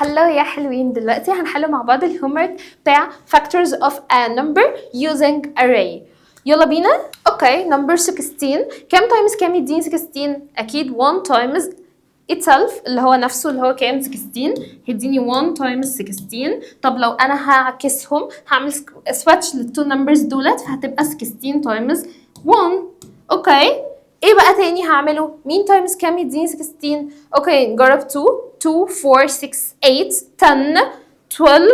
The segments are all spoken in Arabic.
هلو يا حلوين. دلوقتي هنحل مع بعض الهومورك بتاع factors of a number using array. يلا بينا. اوكي number 16 كام تايمز كام يديني 16؟ اكيد 1 times itself اللي هو نفسه اللي هو كام 16 هيديني 1 times 16. طب لو انا هعكسهم هعمل switch للتو نمبرز دولت فهتبقى 16 times 1. اوكي ايه بقى تاني هعمله؟ مين تايمز كام يديني 16؟ اوكي نجرب 2 2 4 6 8 10 12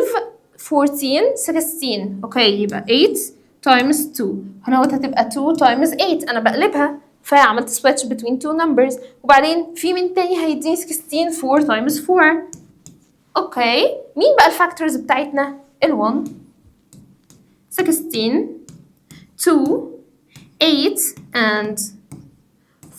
14 16. اوكي يبقى 8 تايمز 2 هنا هتبقى 2 تايمز 8. انا بقلبها فعملت switch between two numbers. وبعدين في مين تاني هيديني 16؟ 4 تايمز 4. اوكي مين بقى الفاكتورز بتاعتنا؟ ال1 16 2 8 and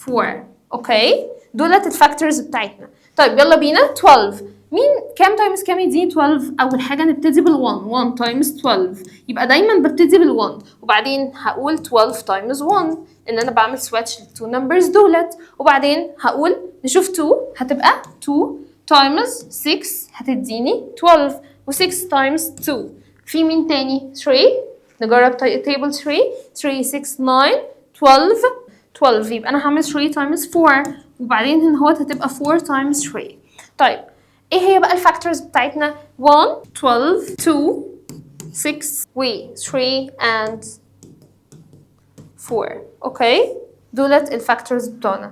4. اوكي دولت الفاكتورز بتاعتنا. طيب يلا بينا. 12 مين كام تايمز كام يديني 12؟ اول حاجه نبتدي بال1 1 تايمز 12 يبقى دايما ببتدي بال1 وبعدين هقول 12 تايمز 1 ان انا بعمل سويتش للتو نمبرز دولت. وبعدين هقول نشوف 2 هتبقى 2 تايمز 6 هتديني 12 و6 تايمز 2 في مين تاني؟ 3 نجرب تيبل 3 3 6 9 12 يبقى انا هعمل 3 تايمز 4 وبعدين هنا هو هتبقى 4 تايمز 3. طيب ايه هي بقى الفاكتورز بتاعتنا؟ 1 12 2 6 و 3 and 4. اوكي دولت الفاكتورز بتوعنا.